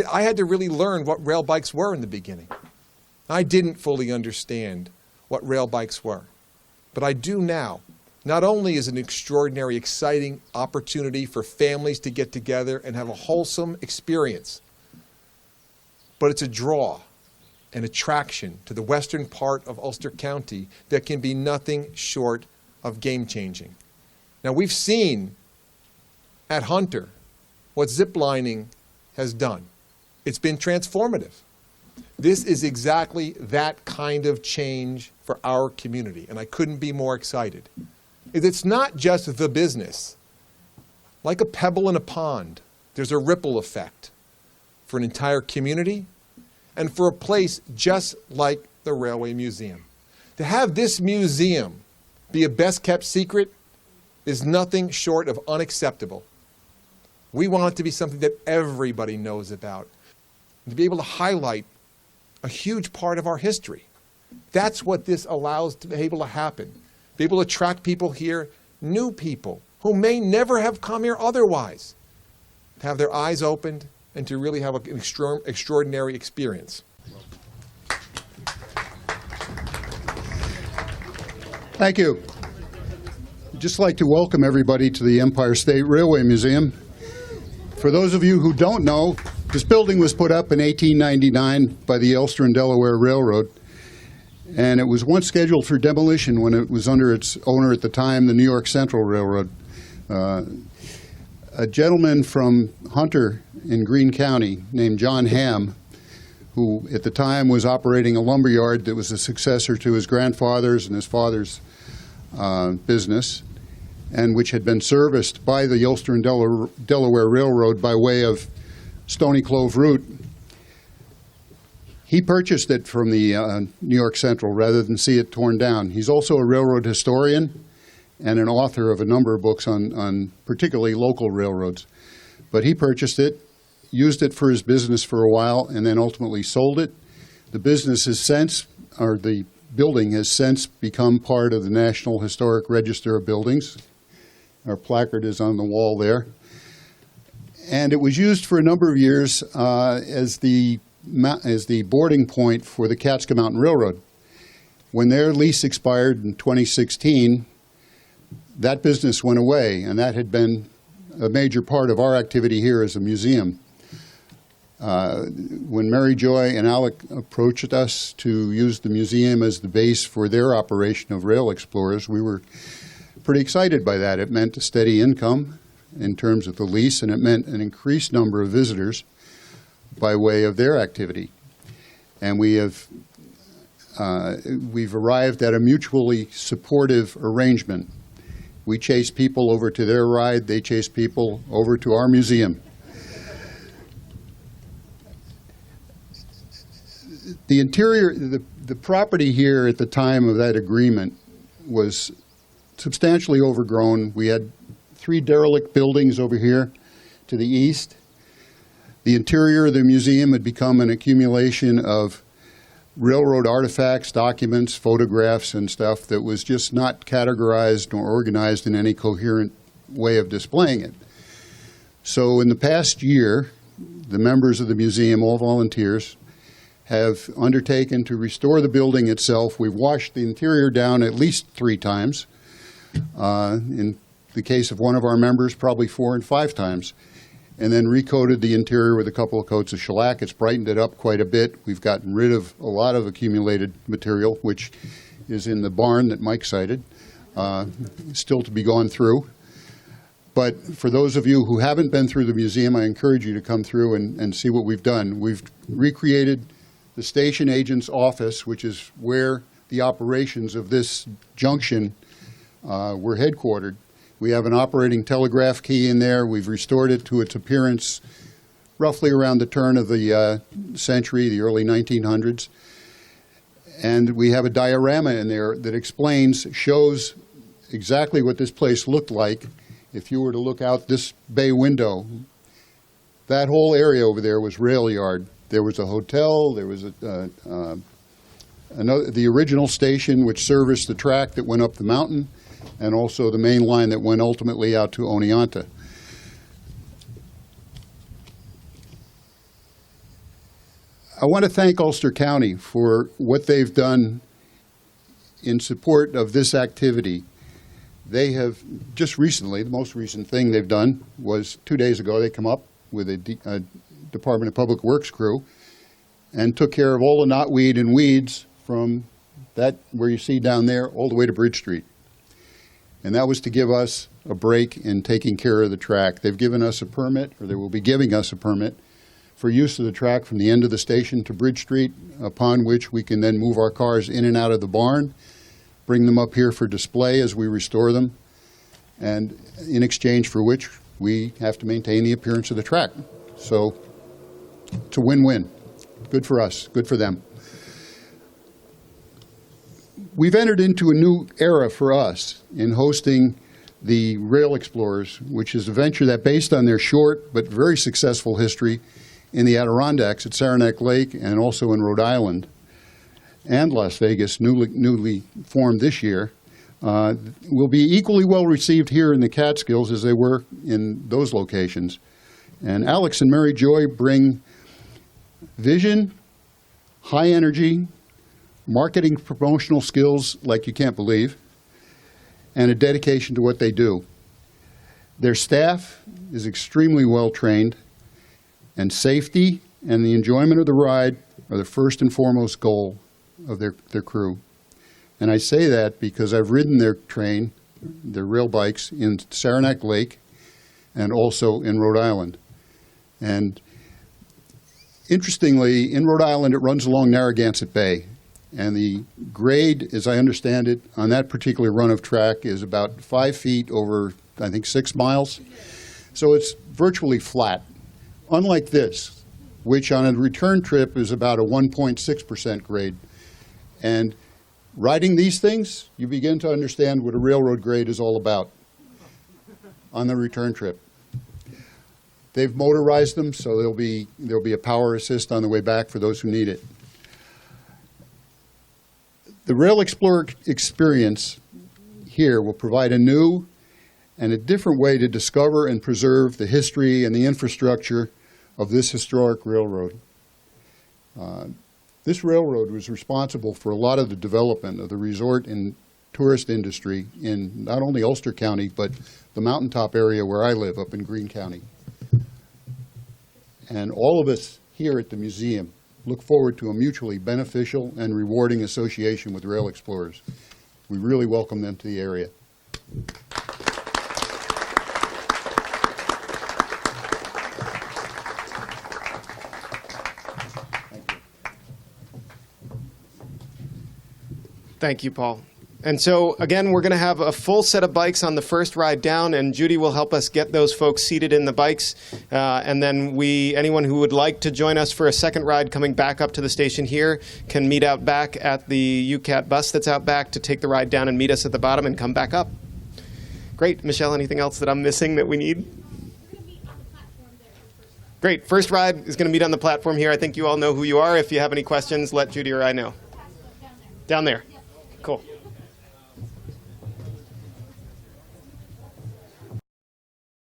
I had to really learn what rail bikes were in the beginning. I didn't fully understand what rail bikes were, but I do now. Not only is it an extraordinary, exciting opportunity for families to get together and have a wholesome experience, but it's a draw, an attraction to the western part of Ulster County that can be nothing short of game-changing. Now, we've seen at Hunter what ziplining has done. It's been transformative. This is exactly that kind of change for our community, and I couldn't be more excited. It's not just the business. Like a pebble in a pond, there's a ripple effect for an entire community and for a place just like the Railway Museum. To have this museum be a best-kept secret is nothing short of unacceptable. We want it to be something that everybody knows about, and to be able to highlight a huge part of our history. That's what this allows to be able to happen. Be able to attract people here, new people who may never have come here otherwise, to have their eyes opened and to really have an extraordinary experience. Thank you. I'd just like to welcome everybody to the Empire State Railway Museum. For those of you who don't know, this building was put up in 1899 by the Ulster and Delaware Railroad, and it was once scheduled for demolition when it was under its owner at the time, the New York Central Railroad. A gentleman from Hunter in Greene County named John Ham, who at the time was operating a lumber yard that was a successor to his grandfather's and his father's business, and which had been serviced by the Ulster and Delaware Railroad by way of Stony Clove route. He purchased it from the New York Central rather than see it torn down. He's also a railroad historian and an author of a number of books on particularly local railroads. But he purchased it, used it for his business for a while, and then ultimately sold it. The business has since, or the building has since become part of the National Historic Register of Buildings. Our placard is on the wall there. And it was used for a number of years as the boarding point for the Catskill Mountain Railroad. When their lease expired in 2016, that business went away, and that had been a major part of our activity here as a museum. When Mary Joy and Alec approached us to use the museum as the base for their operation of Rail Explorers, we were pretty excited by that. It meant a steady income in terms of the lease, and it meant an increased number of visitors by way of their activity. And we've arrived at a mutually supportive arrangement. We chase people over to their ride, they chase people over to our museum. The interior, the property here at the time of that agreement was substantially overgrown. We had 3 derelict buildings over here to the east. The interior of the museum had become an accumulation of railroad artifacts, documents, photographs, and stuff that was just not categorized nor organized in any coherent way of displaying it. So in the past year, the members of the museum, all volunteers, have undertaken to restore the building itself. We've washed the interior down at least 3 times. In the case of one of our members, probably 4 and 5 times. And then recoated the interior with a couple of coats of shellac. It's brightened it up quite a bit. We've gotten rid of a lot of accumulated material, which is in the barn that Mike cited, still to be gone through. But for those of you who haven't been through the museum, I encourage you to come through and see what we've done. We've recreated the station agent's office, which is where the operations of this junction were headquartered. We have an operating telegraph key in there. We've restored it to its appearance roughly around the turn of the century, the early 1900s. And we have a diorama in there that shows exactly what this place looked like if you were to look out this bay window. That whole area over there was rail yard. There was a hotel, there was the original station which serviced the track that went up the mountain, and also the main line that went ultimately out to Oneonta. I want to thank Ulster County for what they've done in support of this activity. They have just recently, the most recent thing they've done was 2 days ago, they come up with a Department of Public Works crew and took care of all the knotweed and weeds from that, where you see down there, all the way to Bridge Street. And that was to give us a break in taking care of the track. They've given us a permit, or they will be giving us a permit, for use of the track from the end of the station to Bridge Street, upon which we can then move our cars in and out of the barn, bring them up here for display as we restore them, and in exchange for which we have to maintain the appearance of the track. So it's a win-win. Good for us, good for them. We've entered into a new era for us in hosting the Rail Explorers, which is a venture that, based on their short but very successful history in the Adirondacks at Saranac Lake and also in Rhode Island and Las Vegas, newly formed this year, will be equally well received here in the Catskills as they were in those locations. And Alex and Mary Joy bring vision, high energy, marketing promotional skills like you can't believe, and a dedication to what they do. Their staff is extremely well trained, and safety and the enjoyment of the ride are the first and foremost goal of their crew. And I say that because I've ridden their rail bikes in Saranac Lake and also in Rhode Island. And interestingly, in Rhode Island, it runs along Narragansett Bay. And the grade, as I understand it, on that particular run of track is about 5 feet over, I think, 6 miles. So it's virtually flat. Unlike this, which on a return trip is about a 1.6% grade. And riding these things, you begin to understand what a railroad grade is all about on the return trip. They've motorized them, so there'll be a power assist on the way back for those who need it. The Rail Explorer experience here will provide a new and a different way to discover and preserve the history and the infrastructure of this historic railroad. This railroad was responsible for a lot of the development of the resort and tourist industry in not only Ulster County, but the mountaintop area where I live, up in Greene County. And all of us here at the museum look forward to a mutually beneficial and rewarding association with Rail Explorers. We really welcome them to the area. Thank you, Paul. And so, again, we're going to have a full set of bikes on the first ride down, and Judy will help us get those folks seated in the bikes. And then anyone who would like to join us for a second ride coming back up to the station here can meet out back at the UCAT bus that's out back to take the ride down and meet us at the bottom and come back up. Great. Michelle, anything else that I'm missing that we need? Great. First ride is going to meet on the platform here. I think you all know who you are. If you have any questions, let Judy or I know. Down there. Cool.